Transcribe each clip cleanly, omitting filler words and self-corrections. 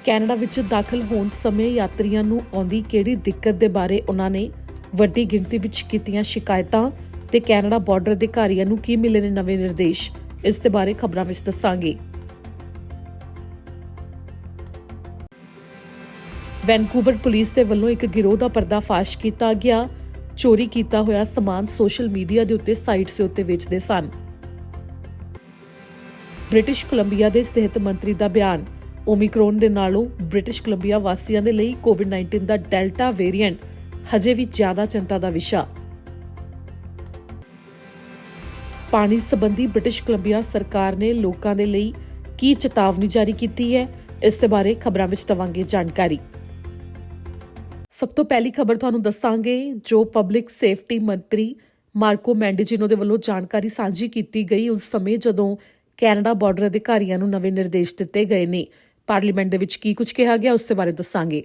Canada ਵਿੱਚ ਦਾਖਲ ਹੋਣ ਸਮੇਂ ਯਾਤਰੀਆਂ ਨੂੰ ਆਉਂਦੀ ਕਿਹੜੀ ਦਿੱਕਤ ਦੇ ਬਾਰੇ ਉਹਨਾਂ ਨੇ ਵੱਡੀ ਗਿਣਤੀ ਵਿੱਚ ਕੀਤੀਆਂ ਸ਼ਿਕਾਇਤਾਂ ਤੇ ਕੈਨੇਡਾ ਬਾਰਡਰ ਅਧਿਕਾਰੀਆਂ ਨੂੰ ਕੀ ਮਿਲੇ ਨੇ ਨਵੇਂ ਨਿਰਦੇਸ਼, ਇਸ ਦੇ ਬਾਰੇ ਖਬਰਾਂ ਵਿੱਚ ਦੱਸਾਂਗੇ। ਵੈਨਕੂਵਰ ਪੁਲਿਸ ਦੇ ਵੱਲੋਂ ਇੱਕ ਗਿਰੋਹ ਦਾ ਪਰਦਾਫਾਸ਼ ਕੀਤਾ ਗਿਆ। ਚੋਰੀ ਕੀਤਾ ਹੋਇਆ ਸਮਾਨ ਸੋਸ਼ਲ ਮੀਡੀਆ ਦੇ ਉੱਤੇ ਸਾਈਟਸ ਦੇ ਉੱਤੇ ਵੇਚਦੇ ਸਨ। ਬ੍ਰਿਟਿਸ਼ ਕੋਲੰਬੀਆ ਦੇ ਸਿਹਤ ਮੰਤਰੀ ਦਾ ਬਿਆਨ, ਓਮਿਕਰੋਨ ਦੇ ਨਾਲੋਂ ਬ੍ਰਿਟਿਸ਼ ਕੋਲੰਬੀਆ ਵਾਸੀਆਂ ਦੇ ਲਈ ਕੋਵਿਡ-19 ਦਾ ਡੈਲਟਾ ਵੇਰੀਐਂਟ ਹਜੇ ਵੀ ਜ਼ਿਆਦਾ ਚਿੰਤਾ ਦਾ ਵਿਸ਼ਾ। ਪਾਣੀ ਸੰਬੰਧੀ ਬ੍ਰਿਟਿਸ਼ ਕੋਲੰਬੀਆ ਸਰਕਾਰ ਨੇ ਲੋਕਾਂ ਦੇ ਲਈ ਕੀ ਚੇਤਾਵਨੀ ਜਾਰੀ ਕੀਤੀ ਹੈ, ਇਸ ਦੇ ਬਾਰੇ ਖਬਰਾਂ ਵਿੱਚ ਦਵਾਂਗੇ ਜਾਣਕਾਰੀ। ਸਭ ਤੋਂ ਪਹਿਲੀ ਖਬਰ ਤੁਹਾਨੂੰ ਦੱਸਾਂਗੇ ਜੋ ਪਬਲਿਕ ਸੇਫਟੀ ਮੰਤਰੀ ਮਾਰਕੋ ਮੈਂਡੀਚਿਨੋ ਦੇ ਵੱਲੋਂ ਜਾਣਕਾਰੀ ਸਾਂਝੀ ਕੀਤੀ ਗਈ ਉਸ ਸਮੇਂ ਜਦੋਂ ਕੈਨੇਡਾ ਬਾਰਡਰ ਅਧਿਕਾਰੀਆਂ ਨੂੰ ਨਵੇਂ ਨਿਰਦੇਸ਼ ਦਿੱਤੇ ਗਏ ਨੇ। ਪਾਰਲੀਮੈਂਟ ਦੇ ਵਿੱਚ ਕੀ ਕੁਝ ਕਿਹਾ ਗਿਆ ਉਸ ਦੇ ਬਾਰੇ ਦੱਸਾਂਗੇ।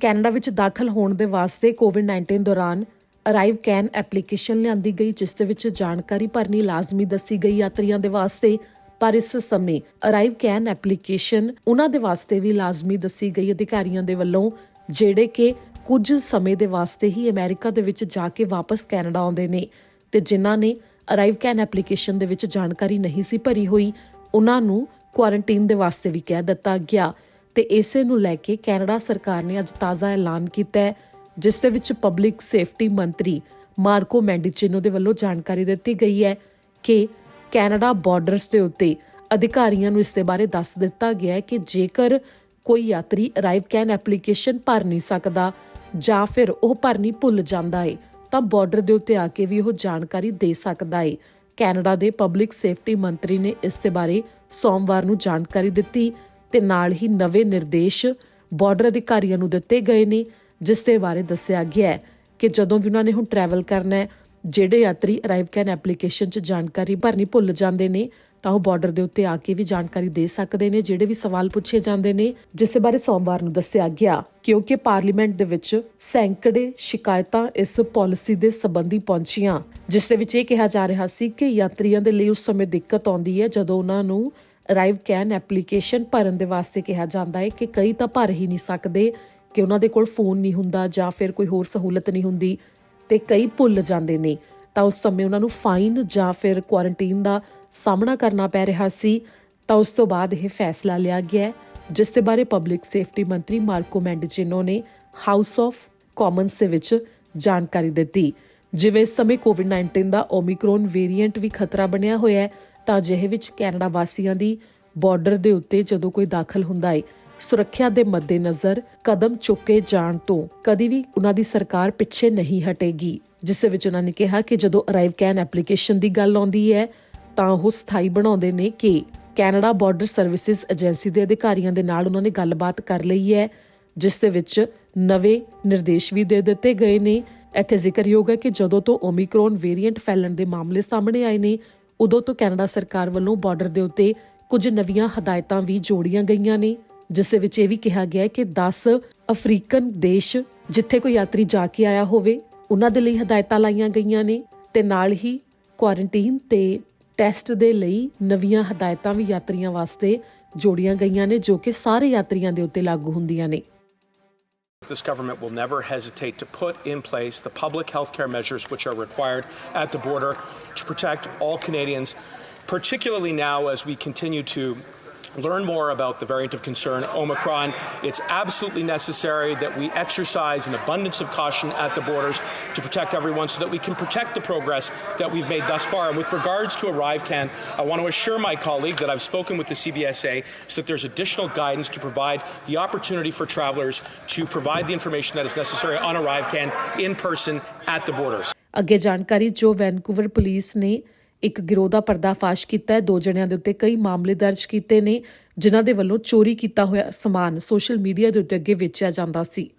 ਕੈਨੇਡਾ ਵਿੱਚ ਦਾਖਲ ਹੋਣ ਦੇ ਵਾਸਤੇ ਕੋਵਿਡ-19 ਦੌਰਾਨ ਅਰਾਈਵ ਕੈਨ ਐਪਲੀਕੇਸ਼ਨ ਲਿਆਂਦੀ ਗਈ, ਜਿਸ ਦੇ ਵਿੱਚ ਜਾਣਕਾਰੀ ਭਰਨੀ ਲਾਜ਼ਮੀ ਦੱਸੀ ਗਈ ਯਾਤਰੀਆਂ ਦੇ ਵਾਸਤੇ। ਪਰ ਇਸ ਸਮੇਂ ਅਰਾਈਵ ਕੈਨ ਐਪਲੀਕੇਸ਼ਨ ਉਹਨਾਂ ਦੇ ਵਾਸਤੇ ਵੀ ਲਾਜ਼ਮੀ ਦੱਸੀ ਗਈ ਅਧਿਕਾਰੀਆਂ ਦੇ ਵੱਲੋਂ ਜਿਹੜੇ ਕਿ ਕੁਝ ਸਮੇਂ ਦੇ ਵਾਸਤੇ ਹੀ ਅਮਰੀਕਾ ਦੇ ਵਿੱਚ ਜਾ ਕੇ ਵਾਪਸ ਕੈਨੇਡਾ ਆਉਂਦੇ ਨੇ ਤੇ ਜਿਨ੍ਹਾਂ ਨੇ ਅਰਾਈਵ ਕੈਨ ਐਪਲੀਕੇਸ਼ਨ ਦੇ ਵਿੱਚ ਜਾਣਕਾਰੀ ਨਹੀਂ ਸੀ ਭਰੀ ਹੋਈ ਉਹਨਾਂ ਨੂੰ ਕੁਆਰੰਟਾਈਨ ਦੇ ਵਾਸਤੇ ਵੀ ਕਹਿ ਦਿੱਤਾ ਗਿਆ। ਤੇ ਇਸੇ ਨੂੰ ਲੈ ਕੇ ਕੈਨੇਡਾ ਸਰਕਾਰ ਨੇ ਅੱਜ ਤਾਜ਼ਾ ਐਲਾਨ ਕੀਤਾ ਹੈ, ਜਿਸ ਦੇ ਵਿੱਚ ਪਬਲਿਕ ਸੇਫਟੀ ਮੰਤਰੀ ਮਾਰਕੋ ਮੈਂਡੀਚਿਨੋ ਦੇ ਵੱਲੋਂ ਜਾਣਕਾਰੀ ਦਿੱਤੀ ਗਈ ਹੈ ਕਿ ਕੈਨੇਡਾ ਬਾਰਡਰਸ ਦੇ ਉੱਤੇ ਅਧਿਕਾਰੀਆਂ ਨੂੰ ਇਸ ਦੇ ਬਾਰੇ ਦੱਸ ਦਿੱਤਾ ਗਿਆ ਹੈ ਕਿ ਜੇਕਰ ਕੋਈ ਯਾਤਰੀ ਅਰਾਈਵ ਕੈਨ ਐਪਲੀਕੇਸ਼ਨ ਭਰ ਨਹੀਂ ਸਕਦਾ ਜਾਂ ਫਿਰ ਉਹ ਭਰਨੀ ਭੁੱਲ ਜਾਂਦਾ ਹੈ ਤਾਂ ਬਾਰਡਰ ਦੇ ਉੱਤੇ ਆ ਕੇ ਵੀ ਉਹ ਜਾਣਕਾਰੀ ਦੇ ਸਕਦਾ ਹੈ। ਕੈਨੇਡਾ ਦੇ ਪਬਲਿਕ ਸੇਫਟੀ ਮੰਤਰੀ ਨੇ ਇਸ ਦੇ ਬਾਰੇ ਸੋਮਵਾਰ ਨੂੰ ਜਾਣਕਾਰੀ ਦਿੱਤੀ ਤੇ ਨਾਲ ਹੀ ਨਵੇਂ ਨਿਰਦੇਸ਼ ਬਾਰਡਰ ਅਧਿਕਾਰੀਆਂ ਨੂੰ ਦਿੱਤੇ ਗਏ ਨੇ, ਜਿਸ ਦੇ ਬਾਰੇ ਦੱਸਿਆ ਗਿਆ ਹੈ ਕਿ ਜਦੋਂ ਵੀ ਉਹਨਾਂ ਨੇ ਹੁਣ ਟਰੈਵਲ ਕਰਨਾ ਹੈ, ਜਿਹੜੇ ਯਾਤਰੀ ਅਰਾਈਵ ਕੈਨ ਐਪਲੀਕੇਸ਼ਨ 'ਚ ਜਾਣਕਾਰੀ ਭਰਨੀ ਭੁੱਲ ਜਾਂਦੇ ਨੇ ਤਾਂ ਉਹ ਬਾਰਡਰ ਦੇ ਉੱਤੇ ਆ ਕੇ ਵੀ ਜਾਣਕਾਰੀ ਦੇ ਸਕਦੇ ਨੇ। ਜਿਹੜੇ ਵੀ ਸਵਾਲ ਪੁੱਛੇ ਜਾਂਦੇ ਨੇ, ਜਿਸ ਦੇ ਬਾਰੇ ਸੋਮਵਾਰ ਨੂੰ ਦੱਸਿਆ ਗਿਆ, ਕਿਉਂਕਿ ਪਾਰਲੀਮੈਂਟ ਦੇ ਵਿੱਚ ਸੈਂਕੜੇ ਸ਼ਿਕਾਇਤਾਂ ਇਸ ਪਾਲਿਸੀ ਦੇ ਸੰਬੰਧੀ ਪਹੁੰਚੀਆਂ, ਜਿਸ ਦੇ ਵਿੱਚ ਇਹ ਕਿਹਾ ਜਾ ਰਿਹਾ ਸੀ ਕਿ ਯਾਤਰੀਆਂ ਦੇ ਲਈ ਉਸ ਸਮੇਂ ਦਿੱਕਤ ਆਉਂਦੀ ਹੈ ਜਦੋਂ ਉਹਨਾਂ ਨੂੰ ਅਰਾਈਵ ਕੈਨ ਐਪਲੀਕੇਸ਼ਨ ਭਰਨ ਦੇ ਵਾਸਤੇ ਕਿਹਾ ਜਾਂਦਾ ਹੈ ਕਿ ਕਈ ਤਾਂ ਭਰ ਹੀ ਨਹੀਂ ਸਕਦੇ ਕਿ ਉਹਨਾਂ ਦੇ ਕੋਲ ਫੋਨ ਨਹੀਂ ਹੁੰਦਾ ਜਾਂ ਫਿਰ ਕੋਈ ਹੋਰ ਸਹੂਲਤ ਨਹੀਂ ਹੁੰਦੀ ਤੇ ਕਈ ਭੁੱਲ ਜਾਂਦੇ ਨੇ ਤਾਂ ਉਸ ਸਮੇਂ ਉਹਨਾਂ ਨੂੰ ਫਾਈਨ ਜਾਂ ਫਿਰ ਕੁਆਰੰਟਾਈਨ ਦਾ ਸਾਹਮਣਾ ਕਰਨਾ ਪੈ ਰਿਹਾ ਸੀ। ਤਾਂ ਉਸ ਤੋਂ ਬਾਅਦ ਇਹ ਫੈਸਲਾ ਲਿਆ ਗਿਆ, ਜਿਸ ਦੇ ਬਾਰੇ ਪਬਲਿਕ ਸੇਫਟੀ ਮੰਤਰੀ ਮਾਰਕੋ ਮੈਂਡੀਚਿਨੋ ਨੇ ਹਾਊਸ ਆਫ ਕਾਮਨਸ ਦੇ ਵਿੱਚ ਜਾਣਕਾਰੀ ਦਿੱਤੀ। ਜਿਵੇਂ ਇਸ ਸਮੇਂ ਕੋਵਿਡ-19 ਦਾ ਓਮਿਕਰੋਨ ਵੇਰੀਐਂਟ ਵੀ ਖਤਰਾ ਬਣਿਆ ਹੋਇਆ ਹੈ ਤਾਂ ਅਜਿਹੇ ਵਿੱਚ ਕੈਨੇਡਾ ਵਾਸੀਆਂ ਦੀ ਬਾਰਡਰ ਦੇ ਉੱਤੇ ਜਦੋਂ ਕੋਈ ਦਾਖਲ ਹੁੰਦਾ ਹੈ, ਸੁਰੱਖਿਆ ਦੇ ਮੱਦੇਨਜ਼ਰ ਕਦਮ ਚੁੱਕੇ ਜਾਣ ਤੋਂ ਕਦੀ ਵੀ ਉਹਨਾਂ ਦੀ ਸਰਕਾਰ ਪਿੱਛੇ ਨਹੀਂ ਹਟੇਗੀ। ਜਿਸ ਦੇ ਵਿੱਚ ਉਹਨਾਂ ਨੇ ਕਿਹਾ ਕਿ ਜਦੋਂ ਅਰਾਈਵ ਕੈਨ ਐਪਲੀਕੇਸ਼ਨ ਦੀ ਗੱਲ ਆਉਂਦੀ ਹੈ ਤਾਂ ਉਹ ਸਥਾਈ ਬਣਾਉਂਦੇ ਨੇ ਕਿ ਕੈਨੇਡਾ ਬਾਰਡਰ ਸਰਵਿਸਿਜ਼ ਏਜੰਸੀ ਦੇ ਅਧਿਕਾਰੀਆਂ ਦੇ ਨਾਲ ਉਹਨਾਂ ਨੇ ਗੱਲਬਾਤ ਕਰ ਲਈ ਹੈ, ਜਿਸ ਦੇ ਵਿੱਚ ਨਵੇਂ ਨਿਰਦੇਸ਼ ਵੀ ਦੇ ਦਿੱਤੇ ਗਏ ਨੇ। ਇੱਥੇ ਜ਼ਿਕਰਯੋਗ ਹੈ ਕਿ ਜਦੋਂ ਤੋਂ ਓਮਿਕਰੋਨ ਵੇਰੀਐਂਟ ਫੈਲਣ ਦੇ ਮਾਮਲੇ ਸਾਹਮਣੇ ਆਏ ਨੇ, ਉਦੋਂ ਤੋਂ ਕੈਨੇਡਾ ਸਰਕਾਰ ਵੱਲੋਂ ਬਾਰਡਰ ਦੇ ਉੱਤੇ ਕੁਝ ਨਵੀਆਂ ਹਦਾਇਤਾਂ ਵੀ ਜੋੜੀਆਂ ਗਈਆਂ ਨੇ, ਜਿਸ ਦੇ ਵਿੱਚ ਇਹ ਵੀ ਕਿਹਾ ਗਿਆ ਹੈ ਕਿ 10 ਅਫਰੀਕਨ ਦੇਸ਼ ਜਿੱਥੇ ਕੋਈ ਯਾਤਰੀ ਜਾ ਕੇ ਆਇਆ ਹੋਵੇ ਉਹਨਾਂ ਦੇ ਲਈ ਹਦਾਇਤਾਂ ਲਾਈਆਂ ਗਈਆਂ ਨੇ ਤੇ ਨਾਲ ਹੀ ਕੁਆਰੰਟਾਈਨ ਤੇ ਟੈਸਟ ਦੇ ਲਈ ਨਵੀਆਂ ਹਦਾਇਤਾਂ ਵੀ ਯਾਤਰੀਆਂ ਵਾਸਤੇ ਜੋੜੀਆਂ ਗਈਆਂ ਨੇ, ਜੋ ਕਿ ਸਾਰੇ ਯਾਤਰੀਆਂ ਦੇ ਉੱਤੇ ਲਾਗੂ ਹੁੰਦੀਆਂ ਨੇ। This government will never hesitate to put in place the public healthcare measures which are required at the border to protect all Canadians, particularly now as we continue to learn more about the variant of concern, Omicron. It's absolutely necessary that we exercise an abundance of caution at the borders to protect everyone so that we can protect the progress that we've made thus far. And with regards to ArriveCan, I want to assure my colleague that I've spoken with the CBSA so that there's additional guidance to provide the opportunity for travellers to provide the information that is necessary on ArriveCan in person at the borders. ਅੱਗੇ ਜਾਣਕਾਰੀ ਜੋ Vancouver police ਨੇ ਇੱਕ ਗਿਰੋਹ ਦਾ ਪਰਦਾਫਾਸ਼ ਕੀਤਾ ਹੈ। 2 ਜਣਿਆਂ ਦੇ ਉੱਤੇ ਕਈ ਮਾਮਲੇ ਦਰਜ ਕੀਤੇ ਨੇ, ਜਿਨ੍ਹਾਂ ਦੇ ਵੱਲੋਂ ਚੋਰੀ ਕੀਤਾ ਹੋਇਆ ਸਮਾਨ ਸੋਸ਼ਲ ਮੀਡੀਆ ਦੇ ਉੱਤੇ ਅੱਗੇ ਵੇਚਿਆ ਜਾਂਦਾ ਸੀ।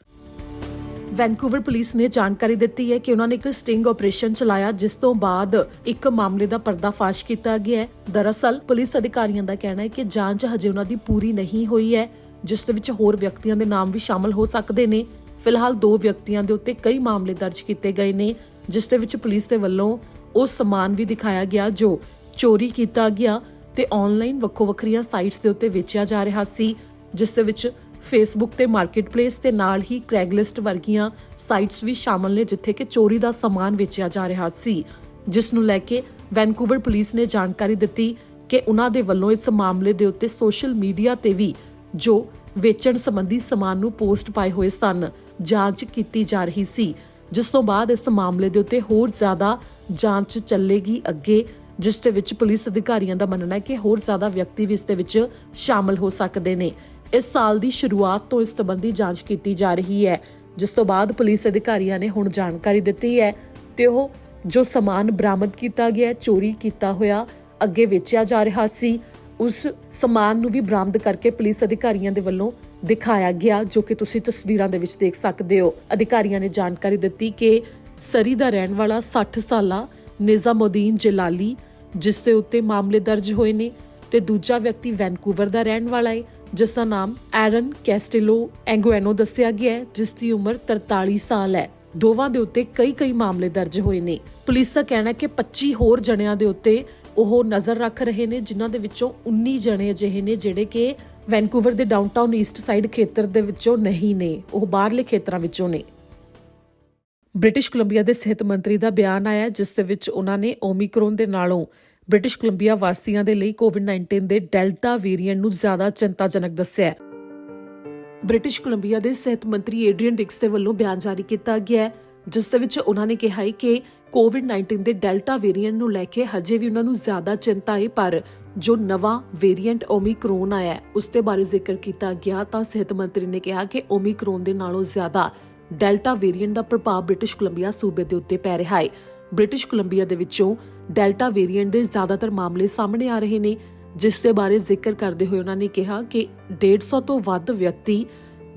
ਵੈਨਕੂਵਰ ਪੁਲਿਸ ਨੇ ਜਾਣਕਾਰੀ ਦਿੱਤੀ ਹੈ ਕਿ ਉਹਨਾਂ ਨੇ ਇੱਕ ਸਟਿੰਗ ਆਪਰੇਸ਼ਨ ਚਲਾਇਆ, ਜਿਸ ਤੋਂ ਬਾਅਦ ਇੱਕ ਮਾਮਲੇ ਦਾ ਪਰਦਾਫਾਸ਼ ਕੀਤਾ ਗਿਆ ਹੈ। ਦਰਅਸਲ ਪੁਲਿਸ ਅਧਿਕਾਰੀਆਂ ਦਾ ਕਹਿਣਾ ਹੈ ਕਿ ਜਾਂਚ ਹਜੇ ਉਹਨਾਂ ਦੀ ਪੂਰੀ ਨਹੀਂ ਹੋਈ ਹੈ, ਜਿਸ ਦੇ ਵਿੱਚ ਹੋਰ ਵਿਅਕਤੀਆਂ ਦੇ ਨਾਮ ਵੀ ਸ਼ਾਮਲ ਹੋ ਸਕਦੇ ਨੇ। ਫਿਲਹਾਲ 2 ਵਿਅਕਤੀਆਂ ਦੇ ਉੱਤੇ ਕਈ ਮਾਮਲੇ ਦਰਜ ਕੀਤੇ ਗਏ ਨੇ, ਜਿਸ ਦੇ ਵਿੱਚ ਪੁਲਿਸ ਦੇ ਵੱਲੋਂ ਉਹ ਸਮਾਨ ਵੀ ਦਿਖਾਇਆ ਗਿਆ ਜੋ ਚੋਰੀ ਕੀਤਾ ਗਿਆ ਤੇ ਆਨਲਾਈਨ ਵੱਖੋ ਵੱਖਰੀਆਂ ਸਾਈਟਸ ਦੇ ਉੱਤੇ ਵੇਚਿਆ ਜਾ ਰਿਹਾ ਸੀ। ਜਿਸ ਦੇ ਵਿੱਚ ਫੇਸਬੁੱਕ ਤੇ ਮਾਰਕੀਟਪਲੇਸ ਤੇ ਨਾਲ ਹੀ ਕ੍ਰੈਗਲਿਸਟ ਵਰਗੀਆਂ ਸਾਈਟਸ ਵੀ ਸ਼ਾਮਲ ਨੇ, ਜਿੱਥੇ ਕਿ ਚੋਰੀ ਦਾ ਸਮਾਨ ਵੇਚਿਆ ਜਾ ਰਿਹਾ ਸੀ, ਜਿਸ ਨੂੰ ਲੈ ਕੇ ਵੈਨਕੂਵਰ ਪੁਲਿਸ ਨੇ ਜਾਣਕਾਰੀ ਦਿੱਤੀ ਕਿ ਉਹਨਾਂ ਦੇ ਵੱਲੋਂ ਇਸ ਮਾਮਲੇ ਦੇ ਉੱਤੇ ਸੋਸ਼ਲ ਮੀਡੀਆ ਤੇ ਵੀ ਜੋ ਵੇਚਣ ਸੰਬੰਧੀ ਸਮਾਨ ਨੂੰ ਪੋਸਟ ਪਾਏ ਹੋਏ ਸਨ, ਜਾਂਚ ਕੀਤੀ ਜਾ ਰਹੀ ਸੀ, ਜਿਸ ਤੋਂ ਬਾਅਦ ਇਸ ਮਾਮਲੇ ਦੇ ਉੱਤੇ ਹੋਰ ਜ਼ਿਆਦਾ ਜਾਂਚ ਚੱਲੇਗੀ ਅੱਗੇ, ਜਿਸ ਦੇ ਵਿੱਚ ਪੁਲਿਸ ਅਧਿਕਾਰੀਆਂ ਦਾ ਮੰਨਣਾ ਹੈ ਕਿ ਹੋਰ ਜ਼ਿਆਦਾ ਵਿਅਕਤੀ ਵੀ ਇਸ ਦੇ ਵਿੱਚ ਸ਼ਾਮਲ ਹੋ ਸਕਦੇ ਨੇ। ਇਸ ਸਾਲ ਦੀ ਸ਼ੁਰੂਆਤ ਤੋਂ ਇਸ ਸੰਬੰਧੀ ਜਾਂਚ ਕੀਤੀ ਜਾ ਰਹੀ ਹੈ, ਜਿਸ ਤੋਂ ਬਾਅਦ ਪੁਲਿਸ ਅਧਿਕਾਰੀਆਂ ਨੇ ਹੁਣ ਜਾਣਕਾਰੀ ਦਿੱਤੀ ਹੈ ਤੇ ਉਹ ਜੋ ਸਮਾਨ ਬਰਾਮਦ ਕੀਤਾ ਗਿਆ, ਚੋਰੀ ਕੀਤਾ ਹੋਇਆ ਅੱਗੇ ਵੇਚਿਆ ਜਾ ਰਿਹਾ ਸੀ, ਉਸ ਸਮਾਨ ਨੂੰ ਵੀ ਬਰਾਮਦ ਕਰਕੇ ਪੁਲਿਸ ਅਧਿਕਾਰੀਆਂ ਦੇ ਵੱਲੋਂ ਦਿਖਾਇਆ ਗਿਆ, ਜੋ ਕਿ ਤੁਸੀਂ ਤਸਵੀਰਾਂ ਦੇ ਵਿੱਚ ਦੇਖ ਸਕਦੇ ਹੋ। ਅਧਿਕਾਰੀਆਂ ਨੇ ਜਾਣਕਾਰੀ ਦਿੱਤੀ ਕਿ ਸਰੀ ਦਾ ਰਹਿਣ ਵਾਲਾ 60 ਸਾਲਾ ਨਿਜ਼ਾਮੁਦੀਨ ਜਲਾਲੀ, ਜਿਸ ਦੇ ਉੱਤੇ ਮਾਮਲੇ ਦਰਜ ਹੋਏ ਨੇ, ਤੇ ਦੂਜਾ ਵਿਅਕਤੀ ਵੈਨਕੂਵਰ ਦਾ ਰਹਿਣ ਵਾਲਾ ਹੈ, ਜਿਸ ਦਾ ਨਾਮ ਐਰਨ ਕੈਸਟੇਲੋ ਐਂਗੋਐਨੋ ਦੱਸਿਆ ਗਿਆ ਹੈ, ਜਿਸ ਦੀ ਉਮਰ 43 ਸਾਲ ਹੈ। ਦੋਵਾਂ ਦੇ ਉੱਤੇ ਕਈ ਮਾਮਲੇ ਦਰਜ ਹੋਏ ਨੇ। ਪੁਲਿਸ ਦਾ ਕਹਿਣਾ ਹੈ ਕਿ 25 ਹੋਰ ਜਣਿਆਂ ਦੇ ਉੱਤੇ ਉਹ ਨਜ਼ਰ ਰੱਖ ਰਹੇ ਨੇ, ਜਿਨ੍ਹਾਂ ਦੇ ਵਿੱਚੋਂ 19 ਜਣੇ ਅਜਿਹੇ ਨੇ ਜਿਹੜੇ ਕਿ ਵੈਨਕੂਵਰ ਦੇ ਡਾਊਨਟਾਊਨ ਈਸਟ ਸਾਈਡ ਖੇਤਰ ਦੇ ਵਿੱਚੋਂ ਨਹੀਂ ਨੇ, ਉਹ ਬਾਹਰਲੇ ਖੇਤਰਾਂ ਵਿੱਚੋਂ ਨੇ। ਬ੍ਰਿਟਿਸ਼ ਕੋਲੰਬੀਆ ਦੇ ਸਿਹਤ ਮੰਤਰੀ ਦਾ ਬਿਆਨ ਆਇਆ, ਜਿਸ ਦੇ ਵਿੱਚ ਉਹਨਾਂ ਨੇ ਓਮਿਕਰੋਨ ਦੇ ਨਾਲੋਂ ਬ੍ਰਿਟਿਸ਼ ਕੋਲੰਬੀਆ ਵਾਸੀਆਂ ਦੇ ਲਈ ਕੋਵਿਡ-19 ਦੇ ਡੈਲਟਾ ਵੇਰੀਐਂਟ ਨੂੰ ਜ਼ਿਆਦਾ ਚਿੰਤਾਜਨਕ ਦੱਸਿਆ। ਬ੍ਰਿਟਿਸ਼ ਕੋਲੰਬੀਆ ਦੇ ਸਿਹਤ ਮੰਤਰੀ ਏਡਰੀਅਨ ਡਿਕਸ ਦੇ ਵੱਲੋਂ ਬਿਆਨ ਜਾਰੀ ਕੀਤਾ ਗਿਆ, ਜਿਸ ਦੇ ਵਿੱਚ ਉਹਨਾਂ ਨੇ ਕਿਹਾ ਹੈ ਕਿ ਕੋਵਿਡ-19 ਦੇ ਡੈਲਟਾ ਵੇਰੀਐਂਟ ਨੂੰ ਲੈ ਕੇ ਹਜੇ ਵੀ ਉਹਨਾਂ ਨੂੰ ਜ਼ਿਆਦਾ ਚਿੰਤਾ ਹੈ, ਪਰ ਜੋ ਨਵਾਂ ਵੇਰੀਐਂਟ ਓਮਿਕਰੋਨ ਆਇਆ ਉਸ ਦੇ ਬਾਰੇ ਜ਼ਿਕਰ ਕੀਤਾ ਗਿਆ ਤਾਂ ਸਿਹਤ ਮੰਤਰੀ ਨੇ ਕਿਹਾ ਕਿ ਓਮਿਕਰੋਨ ਦੇ ਨਾਲੋਂ ਜ਼ਿਆਦਾ ਡੈਲਟਾ ਵੇਰੀਐਂਟ ਦਾ ਪ੍ਰਭਾਵ ਬ੍ਰਿਟਿਸ਼ ਕੋਲੰਬੀਆ ਸੂਬੇ ਦੇ ਉੱਤੇ ਪੈ ਰਿਹਾ ਹੈ। ਬ੍ਰਿਟਿਸ਼ ਕੋਲੰਬੀਆ ਦੇ ਵਿੱਚੋਂ ਡੈਲਟਾ ਵੇਰੀਐਂਟ ਦੇ ਜ਼ਿਆਦਾਤਰ ਮਾਮਲੇ ਸਾਹਮਣੇ ਆ ਰਹੇ ਨੇ, ਜਿਸ ਦੇ ਬਾਰੇ ਜ਼ਿਕਰ ਕਰਦੇ ਹੋਏ ਉਹਨਾਂ ਨੇ ਕਿਹਾ ਕਿ 150 ਤੋਂ ਵੱਧ ਵਿਅਕਤੀ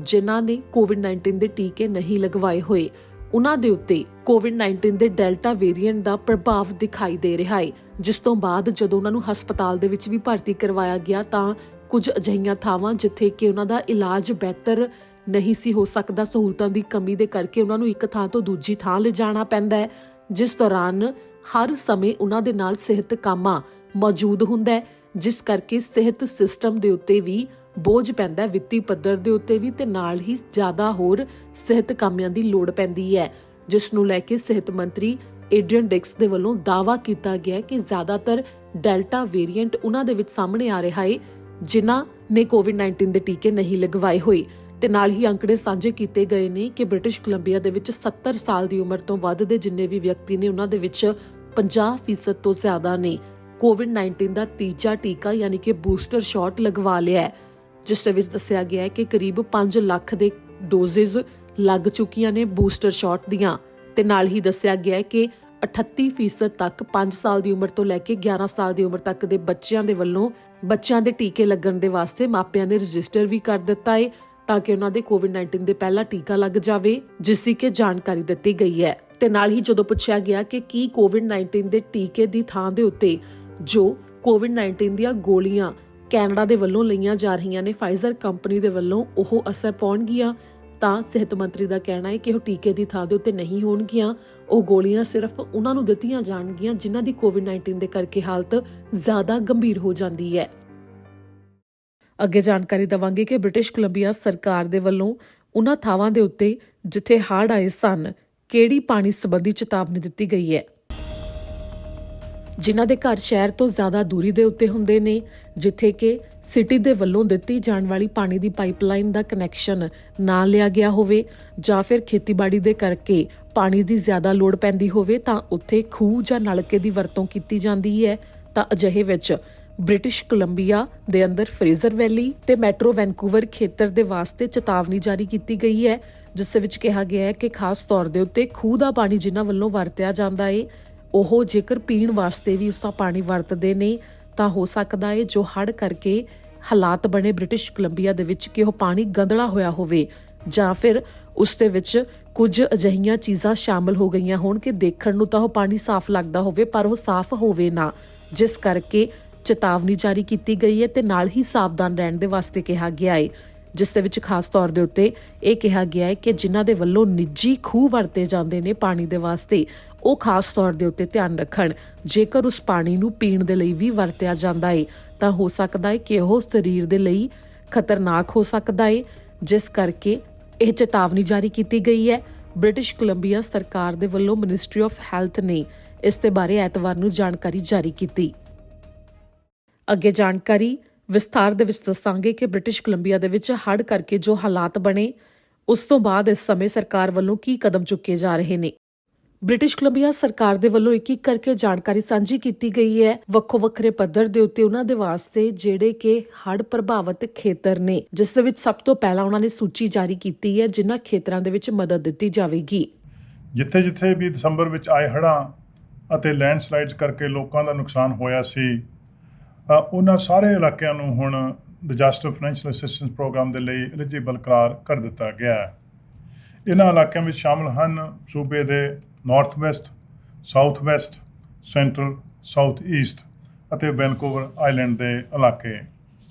ਜਿਨ੍ਹਾਂ ਨੇ ਕੋਵਿਡ-19 ਦੇ ਟੀਕੇ ਨਹੀਂ ਲਗਵਾਏ ਹੋਏ, ਉਹਨਾਂ ਦੇ ਉੱਤੇ ਕੋਵਿਡ-19 ਦੇ ਡੈਲਟਾ ਵੇਰੀਐਂਟ ਦਾ ਪ੍ਰਭਾਵ ਦਿਖਾਈ ਦੇ ਰਿਹਾ ਹੈ, ਜਿਸ ਤੋਂ ਬਾਅਦ ਜਦੋਂ ਉਹਨਾਂ ਨੂੰ ਹਸਪਤਾਲ ਦੇ ਵਿੱਚ ਵੀ ਭਰਤੀ ਕਰਵਾਇਆ ਗਿਆ ਤਾਂ ਕੁਝ ਅਜਿਹੀਆਂ ਥਾਵਾਂ ਜਿੱਥੇ ਕਿ ਉਹਨਾਂ ਦਾ ਇਲਾਜ ਬਿਹਤਰ ਨਹੀਂ ਸੀ ਹੋ ਸਕਦਾ, ਸਹੂਲਤਾਂ ਦੀ ਕਮੀ ਦੇ ਕਰਕੇ ਉਹਨਾਂ ਨੂੰ ਇੱਕ ਥਾਂ ਤੋਂ ਦੂਜੀ ਥਾਂ ਲਿਜਾਣਾ ਪੈਂਦਾ ਹੈ, ਜਿਸ ਦੌਰਾਨ ਹਰ ਸਮੇਂ ਉਹਨਾਂ ਦੇ ਨਾਲ ਸਿਹਤ ਕਾਮਾ ਮੌਜੂਦ ਹੁੰਦਾ ਹੈ, ਜਿਸ ਕਰਕੇ ਸਿਹਤ ਸਿਸਟਮ ਦੇ ਉੱਤੇ ਵੀ ਬੋਝ ਪੈਂਦਾ, ਵਿੱਤੀ ਪੱਧਰ ਦੇ ਉੱਤੇ ਵੀ, ਤੇ ਨਾਲ ਹੀ ਜ਼ਿਆਦਾ ਹੋਰ ਸਿਹਤ ਕਾਮਿਆਂ ਦੀ ਲੋੜ ਪੈਂਦੀ ਹੈ, ਜਿਸ ਨੂੰ ਲੈ ਕੇ ਸਿਹਤ ਮੰਤਰੀ ਏਡਰੀਅਨ ਡਿਕਸ ਦੇ ਵੱਲੋਂ ਦਾਅਵਾ ਕੀਤਾ ਗਿਆ ਕਿ ਜ਼ਿਆਦਾਤਰ ਡੈਲਟਾ ਵੇਰੀਐਂਟ ਉਹਨਾਂ ਦੇ ਵਿੱਚ ਸਾਹਮਣੇ ਆ ਰਿਹਾ ਹੈ ਜਿਨ੍ਹਾਂ ਨੇ ਕੋਵਿਡ-19 ਦੇ ਟੀਕੇ ਨਹੀਂ ਲਗਵਾਏ ਹੋਏ। ਤੇ ਨਾਲ ਹੀ ਅੰਕੜੇ ਸਾਂਝੇ ਕੀਤੇ ਗਏ ਨੇ ਕਿ ਬ੍ਰਿਟਿਸ਼ ਕੋਲੰਬੀਆ ਦੇ ਵਿੱਚ 70 ਸਾਲ ਦੀ ਉਮਰ ਤੋਂ ਵੱਧ ਦੇ ਜਿੰਨੇ ਵੀ ਵਿਅਕਤੀ ਨੇ ਉਹਨਾਂ ਦੇ ਵਿੱਚ 50% ਤੋਂ ਜ਼ਿਆਦਾ ਨੇ ਕੋਵਿਡ-19 ਦਾ ਤੀਜਾ ਟੀਕਾ ਯਾਨੀ ਕਿ ਬੂਸਟਰ ਸ਼ਾਟ ਲਗਵਾ ਲਿਆ ਹੈ, ਜਿਸ ਦੇ ਵਿੱਚ ਦੱਸਿਆ ਗਿਆ ਹੈ ਕਿ ਕਰੀਬ 5 ਲੱਖ ਦੇ ਡੋਜ਼ਿਸ ਲੱਗ ਚੁੱਕੀਆਂ ਨੇ ਬੂਸਟਰ ਸ਼ਾਟ ਦੀਆਂ। ਤੇ ਨਾਲ ਹੀ ਦੱਸਿਆ ਗਿਆ ਹੈ ਕਿ 38% ਤੱਕ 5 ਸਾਲ ਦੀ ਉਮਰ ਤੋਂ ਲੈ ਕੇ 11 ਸਾਲ ਦੀ ਉਮਰ ਤੱਕ ਦੇ ਬੱਚਿਆਂ ਦੇ ਵੱਲੋਂ ਬੱਚਿਆਂ ਦੇ ਟੀਕੇ ਲੱਗਣ ਦੇ ਵਾਸਤੇ ਮਾਪਿਆਂ ਨੇ ਰਜਿਸਟਰ ਵੀ ਕਰ ਦਿੱਤਾ ਹੈ ਤਾਂ ਕਿ ਉਹਨਾਂ ਦੇ ਕੋਵਿਡ-19 ਦੇ ਪਹਿਲਾ ਟੀਕਾ ਲੱਗ ਜਾਵੇ, ਜਿਸ ਦੀ ਕਿ ਜਾਣਕਾਰੀ ਦਿੱਤੀ ਗਈ ਹੈ। ਤੇ ਨਾਲ ਹੀ ਜਦੋਂ ਪੁੱਛਿਆ ਗਿਆ ਕਿ ਕੀ ਕੋਵਿਡ-19 ਦੇ ਟੀਕੇ ਦੀ ਥਾਂ ਦੇ ਉੱਤੇ ਜੋ ਕੋਵਿਡ-19 ਦੀਆਂ ਗੋਲੀਆਂ ਕੈਨੇਡਾ ਦੇ ਵੱਲੋਂ ਲਈਆਂ ਜਾ ਰਹੀਆਂ ਨੇ ਫਾਈਜ਼ਰ ਕੰਪਨੀ ਦੇ ਵੱਲੋਂ, ਉਹ ਅਸਰ ਪਾਉਣਗੀਆਂ, ਤਾਂ ਸਿਹਤ ਮੰਤਰੀ ਦਾ ਕਹਿਣਾ ਹੈ ਕਿ ਉਹ ਟੀਕੇ ਦੀ ਥਾਂ ਦੇ ਉੱਤੇ ਨਹੀਂ ਹੋਣਗੀਆਂ, ਉਹ ਗੋਲੀਆਂ ਸਿਰਫ ਉਹਨਾਂ ਨੂੰ ਦਿੱਤੀਆਂ ਜਾਣਗੀਆਂ ਜਿਨ੍ਹਾਂ ਦੀ ਕੋਵਿਡ-19 ਦੇ ਕਰਕੇ ਹਾਲਤ ਜ਼ਿਆਦਾ ਗੰਭੀਰ ਹੋ ਜਾਂਦੀ ਹੈ। ਅੱਗੇ ਜਾਣਕਾਰੀ ਦੇਵਾਂਗੇ ਕਿ ਬ੍ਰਿਟਿਸ਼ ਕੋਲੰਬੀਆ ਸਰਕਾਰ ਦੇ ਵੱਲੋਂ ਉਹਨਾਂ ਥਾਵਾਂ ਦੇ ਉੱਤੇ ਜਿੱਥੇ ਹੜ੍ਹ ਆਏ ਸਨ ਕਿਹੜੀ ਪਾਣੀ ਸੰਬੰਧੀ ਚੇਤਾਵਨੀ ਦਿੱਤੀ ਗਈ ਹੈ। ਜਿਨ੍ਹਾਂ ਦੇ ਘਰ ਸ਼ਹਿਰ ਤੋਂ ਜ਼ਿਆਦਾ ਦੂਰੀ ਦੇ ਉੱਤੇ ਹੁੰਦੇ ਨੇ, ਜਿੱਥੇ ਕਿ ਸਿਟੀ ਦੇ ਵੱਲੋਂ ਦਿੱਤੀ ਜਾਣ ਵਾਲੀ ਪਾਣੀ ਦੀ ਪਾਈਪਲਾਈਨ ਦਾ ਕਨੈਕਸ਼ਨ ਨਾ ਲਿਆ ਗਿਆ ਹੋਵੇ ਜਾਂ ਫਿਰ ਖੇਤੀਬਾੜੀ ਦੇ ਕਰਕੇ ਪਾਣੀ ਦੀ ਜ਼ਿਆਦਾ ਲੋੜ ਪੈਂਦੀ ਹੋਵੇ ਤਾਂ ਉੱਥੇ ਖੂਹ ਜਾਂ ਨਲਕੇ ਦੀ ਵਰਤੋਂ ਕੀਤੀ ਜਾਂਦੀ ਹੈ। ਤਾਂ ਅਜਿਹੇ ਵਿੱਚ ਬ੍ਰਿਟਿਸ਼ ਕੋਲੰਬੀਆ ਦੇ ਅੰਦਰ ਫਰੇਜ਼ਰ ਵੈਲੀ ਤੇ ਮੈਟਰੋ ਵੈਨਕੂਵਰ ਖੇਤਰ ਦੇ ਵਾਸਤੇ ਚੇਤਾਵਨੀ ਜਾਰੀ ਕੀਤੀ ਗਈ ਹੈ, ਜਿਸ ਦੇ ਵਿੱਚ ਕਿਹਾ ਗਿਆ ਹੈ ਕਿ ਖਾਸ ਤੌਰ ਦੇ ਉੱਤੇ ਖੂਹ ਦਾ ਪਾਣੀ ਜਿਨ੍ਹਾਂ ਵੱਲੋਂ ਵਰਤਿਆ ਜਾਂਦਾ ਹੈ, ਉਹ ਜੇਕਰ ਪੀਣ ਵਾਸਤੇ ਵੀ ਉਸਦਾ ਪਾਣੀ ਵਰਤਦੇ ਨੇ ਤਾਂ ਹੋ ਸਕਦਾ ਹੈ ਜੋ ਹੜ੍ਹ ਕਰਕੇ ਹਾਲਾਤ ਬਣੇ ਬ੍ਰਿਟਿਸ਼ ਕੋਲੰਬੀਆ ਦੇ ਵਿੱਚ ਕਿ ਉਹ ਪਾਣੀ ਗੰਦਲਾ ਹੋਇਆ ਹੋਵੇ ਜਾਂ ਫਿਰ ਉਸ ਦੇ ਵਿੱਚ ਕੁਝ ਅਜਿਹੀਆਂ ਚੀਜ਼ਾਂ ਸ਼ਾਮਲ ਹੋ ਗਈਆਂ ਹੋਣ ਕਿ ਦੇਖਣ ਨੂੰ ਤਾਂ ਉਹ ਪਾਣੀ ਸਾਫ਼ ਲੱਗਦਾ ਹੋਵੇ ਪਰ ਉਹ ਸਾਫ਼ ਹੋਵੇ ਨਾ, ਜਿਸ ਕਰਕੇ ਚੇਤਾਵਨੀ ਜਾਰੀ ਕੀਤੀ ਗਈ ਹੈ ਤੇ ਨਾਲ ਹੀ ਸਾਵਧਾਨ ਰਹਿਣ ਦੇ ਵਾਸਤੇ ਕਿਹਾ ਗਿਆ ਹੈ, ਜਿਸ ਦੇ ਵਿੱਚ ਖਾਸ ਤੌਰ ਦੇ ਉੱਤੇ ਇਹ ਕਿਹਾ ਗਿਆ ਹੈ ਕਿ ਜਿਨ੍ਹਾਂ ਦੇ ਵੱਲੋਂ ਨਿੱਜੀ ਖੂਹ ਵਰਤੇ ਜਾਂਦੇ ਨੇ ਪਾਣੀ ਦੇ ਵਾਸਤੇ, ਉਹ ਖਾਸ ਤੌਰ ਦੇ ਉੱਤੇ ਧਿਆਨ ਰੱਖਣ। ਜੇਕਰ ਉਸ ਪਾਣੀ ਨੂੰ ਪੀਣ ਦੇ ਲਈ ਵੀ ਵਰਤਿਆ ਜਾਂਦਾ ਹੈ ਤਾਂ ਹੋ ਸਕਦਾ ਹੈ ਕਿ ਉਹ ਸਰੀਰ ਦੇ ਲਈ ਖਤਰਨਾਕ ਹੋ ਸਕਦਾ ਹੈ, ਜਿਸ ਕਰਕੇ ਇਹ ਚੇਤਾਵਨੀ ਜਾਰੀ ਕੀਤੀ ਗਈ ਹੈ। ਬ੍ਰਿਟਿਸ਼ ਕੋਲੰਬੀਆ ਸਰਕਾਰ ਦੇ ਵੱਲੋਂ ਮਿਨਿਸਟਰੀ ਆਫ ਹੈਲਥ ਨੇ ਇਸ ਦੇ ਬਾਰੇ ਐਤਵਾਰ ਨੂੰ ਜਾਣਕਾਰੀ ਜਾਰੀ ਕੀਤੀ। ਅੱਗੇ ਜਾਣਕਾਰੀ ਵਿਸਥਾਰ ਦੇ ਵਿੱਚ ਦੱਸਾਂਗੇ ਕਿ ਬ੍ਰਿਟਿਸ਼ ਕੋਲੰਬੀਆ ਦੇ ਵਿੱਚ ਹੜ੍ਹ ਕਰਕੇ ਜੋ ਹਾਲਾਤ ਬਣੇ, ਉਸ ਤੋਂ ਬਾਅਦ ਇਸ ਸਮੇਂ ਸਰਕਾਰ ਵੱਲੋਂ ਕੀ ਕਦਮ ਚੁੱਕੇ ਜਾ ਰਹੇ ਨੇ। ਬ੍ਰਿਟਿਸ਼ ਕੋਲੰਬੀਆ ਸਰਕਾਰ ਦੇ ਵੱਲੋਂ ਇੱਕ ਕਰਕੇ ਜਾਣਕਾਰੀ ਸਾਂਝੀ ਕੀਤੀ ਗਈ ਹੈ। ਵੱਖੋ ਵੱਖਰੇ ਪੱਧਰ ਦੇ ਉੱਤੇ ਉਹਨਾਂ ਦੇ ਵਾਸਤੇ ਜਿਹੜੇ ਕਿ ਹੜ੍ਹ ਪ੍ਰਭਾਵਿਤ ਖੇਤਰ ਨੇ, ਜਿਸ ਦੇ ਵਿੱਚ ਸਭ ਤੋਂ ਪਹਿਲਾਂ ਉਹਨਾਂ ਨੇ ਸੂਚੀ ਜਾਰੀ ਕੀਤੀ ਹੈ ਜਿਨ੍ਹਾਂ ਖੇਤਰਾਂ ਦੇ ਵਿੱਚ ਮਦਦ ਦਿੱਤੀ ਜਾਵੇਗੀ। ਜਿੱਥੇ ਵੀ ਦਸੰਬਰ ਵਿੱਚ ਆਏ ਹੜ੍ਹਾਂ ਅਤੇ ਲੈਂਡਸਲਾਈਡਸ ਕਰਕੇ ਲੋਕਾਂ ਦਾ ਨੁਕਸਾਨ ਹੋਇਆ ਸੀ, ਉਹਨਾਂ ਸਾਰੇ ਇਲਾਕਿਆਂ ਨੂੰ ਹੁਣ ਡਿਜ਼ਾਸਟਰ ਫਾਈਨੈਂਸ਼ੀਅਲ ਅਸਿਸਟੈਂਸ ਪ੍ਰੋਗਰਾਮ ਦੇ ਲਈ ਐਲੀਜੀਬਲ ਕਰਾਰ ਕਰ ਦਿੱਤਾ ਗਿਆ ਹੈ। ਇਹਨਾਂ ਇਲਾਕਿਆਂ ਵਿੱਚ ਸ਼ਾਮਲ ਹਨ ਸੂਬੇ ਦੇ north West, south West, central, south East ਅਤੇ ਵੈਨਕੂਵਰ ਆਈਲੈਂਡ ਦੇ ਇਲਾਕੇ।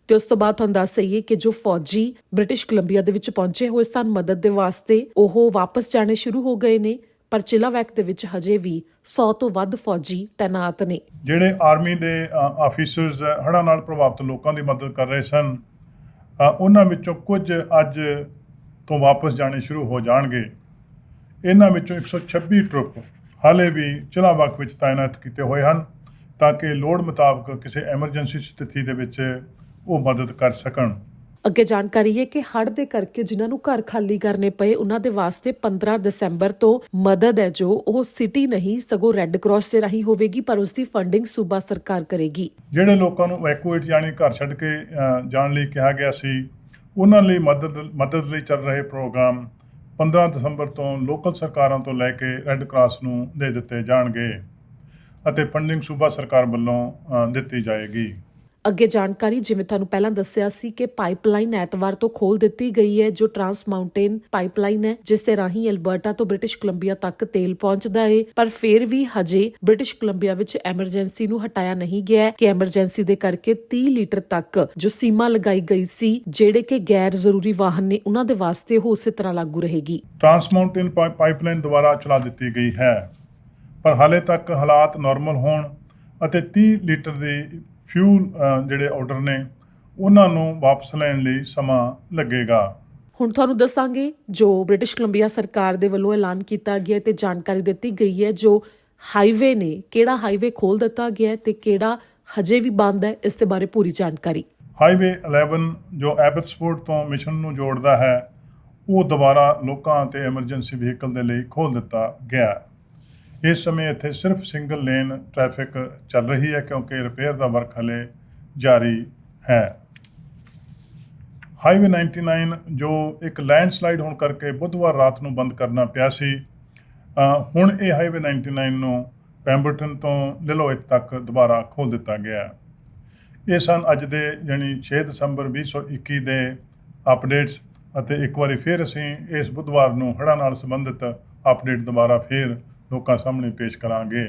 ਤੇ ਉਸ ਤੋਂ ਬਾਅਦ ਤੁਹਾਨੂੰ ਦੱਸ ਦਈਏ ਕਿ ਜੋ ਫੌਜੀ ਬ੍ਰਿਟਿਸ਼ ਕੋਲੰਬੀਆ ਦੇ ਵਿੱਚ ਪਹੁੰਚੇ ਹੋਏ ਸਨ ਮਦਦ ਦੇ ਵਾਸਤੇ, ਉਹ ਵਾਪਸ ਜਾਣੇ ਸ਼ੁਰੂ ਹੋ ਗਏ ਨੇ, ਪਰ ਚਿਲਾਵੈਕ ਦੇ ਵਿੱਚ ਹਜੇ ਵੀ 100 ਤੋਂ ਵੱਧ ਫੌਜੀ ਤੈਨਾਤ ਨੇ। ਜਿਹੜੇ ਆਰਮੀ ਦੇ ਆਫੀਸਰਸ ਹੜ੍ਹਾਂ ਨਾਲ ਪ੍ਰਭਾਵਿਤ ਲੋਕਾਂ ਦੀ ਮਦਦ ਕਰ ਰਹੇ ਸਨ, ਉਹਨਾਂ ਵਿੱਚੋਂ ਕੁਝ ਅੱਜ ਤੋਂ ਵਾਪਸ ਜਾਣੇ ਸ਼ੁਰੂ ਹੋ ਜਾਣਗੇ। ਇਹਨਾਂ ਵਿੱਚੋਂ 126 ਟਰੁੱਪ ਹਾਲੇ ਵੀ ਚਿਲਾਵੈਕ ਵਿੱਚ ਤਾਇਨਾਤ ਕੀਤੇ ਹੋਏ ਹਨ ਤਾਂ ਕਿ ਲੋੜ ਮੁਤਾਬਕ ਕਿਸੇ ਐਮਰਜੈਂਸੀ ਸਥਿਤੀ ਦੇ ਵਿੱਚ ਉਹ ਮਦਦ ਕਰ ਸਕਣ। ਅੱਗੇ ਜਾਣਕਾਰੀ ਹੈ ਕਿ ਹੜ੍ਹ ਦੇ ਕਰਕੇ ਜਿਨ੍ਹਾਂ ਨੂੰ ਘਰ ਖਾਲੀ ਕਰਨੇ ਪਏ, ਉਹਨਾਂ ਦੇ ਵਾਸਤੇ 15 ਦਸੰਬਰ ਤੋਂ ਮਦਦ ਹੈ ਜੋ ਉਹ ਸਿਟੀ ਨਹੀਂ ਸਗੋਂ ਰੈੱਡ ਕਰਾਸ ਦੇ ਰਾਹੀਂ ਹੋਵੇਗੀ, ਪਰ ਉਸ ਦੀ ਫੰਡਿੰਗ ਸੂਬਾ ਸਰਕਾਰ ਕਰੇਗੀ। ਜਿਹੜੇ ਲੋਕਾਂ ਨੂੰ ਇਵੈਕੂਏਟ ਯਾਨੀ ਘਰ ਛੱਡ ਕੇ ਜਾਣ ਲਈ ਕਿਹਾ ਗਿਆ ਸੀ, ਉਹਨਾਂ ਲਈ ਮਦਦ ਲਈ ਚੱਲ ਰਹੇ ਪ੍ਰੋਗਰਾਮ 15 ਦਸੰਬਰ ਤੋਂ ਲੋਕਲ ਸਰਕਾਰਾਂ ਤੋਂ ਲੈ ਕੇ ਰੈੱਡ ਕਰਾਸ ਨੂੰ ਦੇ ਦਿੱਤੇ ਜਾਣਗੇ ਅਤੇ ਫੰਡਿੰਗ ਸੂਬਾ ਸਰਕਾਰ ਵੱਲੋਂ ਦਿੱਤੀ ਜਾਏਗੀ। ਅੱਗੇ ਜਾਣਕਾਰੀ ਜਿਵੇਂ ਤੁਹਾਨੂੰ ਪਹਿਲਾਂ ਦੱਸਿਆ ਸੀ ਕਿ ਪਾਈਪਲਾਈਨ ਐਤਵਾਰ ਤੋਂ ਖੋਲ ਦਿੱਤੀ ਗਈ ਹੈ, ਜੋ ਟਰਾਂਸ ਮਾਊਂਟੇਨ ਪਾਈਪਲਾਈਨ ਹੈ, ਜਿਸ ਦੇ ਰਾਹੀਂ ਅਲਬਰਟਾ ਤੋਂ ਬ੍ਰਿਟਿਸ਼ ਕੋਲੰਬੀਆ ਤੱਕ ਤੇਲ ਪਹੁੰਚਦਾ ਹੈ। ਪਰ ਫਿਰ ਵੀ ਹਜੇ ਬ੍ਰਿਟਿਸ਼ ਕੋਲੰਬੀਆ ਵਿੱਚ ਐਮਰਜੈਂਸੀ ਨੂੰ ਹਟਾਇਆ ਨਹੀਂ ਗਿਆ ਕਿ ਐਮਰਜੈਂਸੀ ਦੇ ਕਰਕੇ 30 ਲੀਟਰ ਤੱਕ ਜੋ ਸੀਮਾ ਲਗਾਈ ਗਈ ਸੀ, ਜਿਹੜੇ ਕਿ ਗੈਰ ਜ਼ਰੂਰੀ ਵਾਹਨ ਨੇ, ਉਹਨਾਂ ਦੇ ਵਾਸਤੇ ਉਹ ਉਸੇ ਤਰ੍ਹਾਂ ਲਾਗੂ ਰਹੇਗੀ। ਟਰਾਂਸ ਮਾਊਂਟੇਨ ਪਾਈਪਲਾਈਨ ਦੁਬਾਰਾ ਚਲਾ ਦਿੱਤੀ ਗਈ ਹੈ, ਪਰ ਹਾਲੇ ਤੱਕ ਹਾਲਾਤ ਨਾਰਮਲ ਹੋਣ ਅਤੇ 30 ਲੀਟਰ ਦੇ ਫਿਊਲ ਜਿਹੜੇ ਆਰਡਰ ਨੇ ਉਹਨਾਂ ਨੂੰ ਵਾਪਸ ਲੈਣ ਲਈ ਸਮਾਂ ਲੱਗੇਗਾ। ਹੁਣ ਤੁਹਾਨੂੰ ਦੱਸਾਂਗੇ ਜੋ ਬ੍ਰਿਟਿਸ਼ ਕੋਲੰਬੀਆ ਸਰਕਾਰ ਦੇ ਵੱਲੋਂ ਐਲਾਨ ਕੀਤਾ ਗਿਆ ਤੇ ਜਾਣਕਾਰੀ ਦਿੱਤੀ ਗਈ ਹੈ, ਜੋ ਹਾਈਵੇ ਨੇ, ਕਿਹੜਾ ਹਾਈਵੇ ਖੋਲ ਦਿੱਤਾ ਗਿਆ ਤੇ ਕਿਹੜਾ ਹਜੇ ਵੀ ਬੰਦ ਹੈ, ਇਸ ਦੇ ਬਾਰੇ ਪੂਰੀ ਜਾਣਕਾਰੀ। ਹਾਈਵੇ 11 ਜੋ ਐਬਟਸਫੋਰਡ ਤੋਂ ਮਿਸ਼ਨ ਨੂੰ ਜੋੜਦਾ ਹੈ, ਉਹ ਦੁਬਾਰਾ ਲੋਕਾਂ ਅਤੇ ਐਮਰਜੈਂਸੀ ਵਹੀਕਲ ਦੇ ਲਈ ਖੋਲ ਦਿੱਤਾ ਗਿਆ। ਇਸ ਸਮੇਂ ਇੱਥੇ ਸਿਰਫ ਸਿੰਗਲ ਲੇਨ ਟ੍ਰੈਫਿਕ ਚੱਲ ਰਹੀ ਹੈ ਕਿਉਂਕਿ ਰਿਪੇਅਰ ਦਾ ਵਰਕ ਹਲੇ ਜਾਰੀ ਹੈ। ਹਾਈਵੇ 99 ਜੋ ਇੱਕ ਲੈਂਡਸਲਾਈਡ ਹੋਣ ਕਰਕੇ ਬੁੱਧਵਾਰ ਰਾਤ ਨੂੰ ਬੰਦ ਕਰਨਾ ਪਿਆ ਸੀ, ਹੁਣ ਇਹ ਹਾਈਵੇ 99 ਨੂੰ ਪੈਂਬਰਟਨ ਤੋਂ ਲਿਲੋਇਟ ਤੱਕ ਦੁਬਾਰਾ ਖੋਲ੍ਹ ਦਿੱਤਾ ਗਿਆ। ਇਹ ਸਨ ਅੱਜ ਦੇ ਯਾਨੀ 6 ਦਸੰਬਰ 2021 ਦੇ ਅਪਡੇਟਸ ਅਤੇ ਇੱਕ ਵਾਰੀ ਫਿਰ ਅਸੀਂ ਇਸ ਬੁੱਧਵਾਰ ਨੂੰ ਹੜ੍ਹਾਂ ਨਾਲ ਸੰਬੰਧਿਤ ਅਪਡੇਟ ਦੁਬਾਰਾ ਫਿਰ ਲੋਕਾਂ ਸਾਹਮਣੇ ਪੇਸ਼ ਕਰਾਂਗੇ।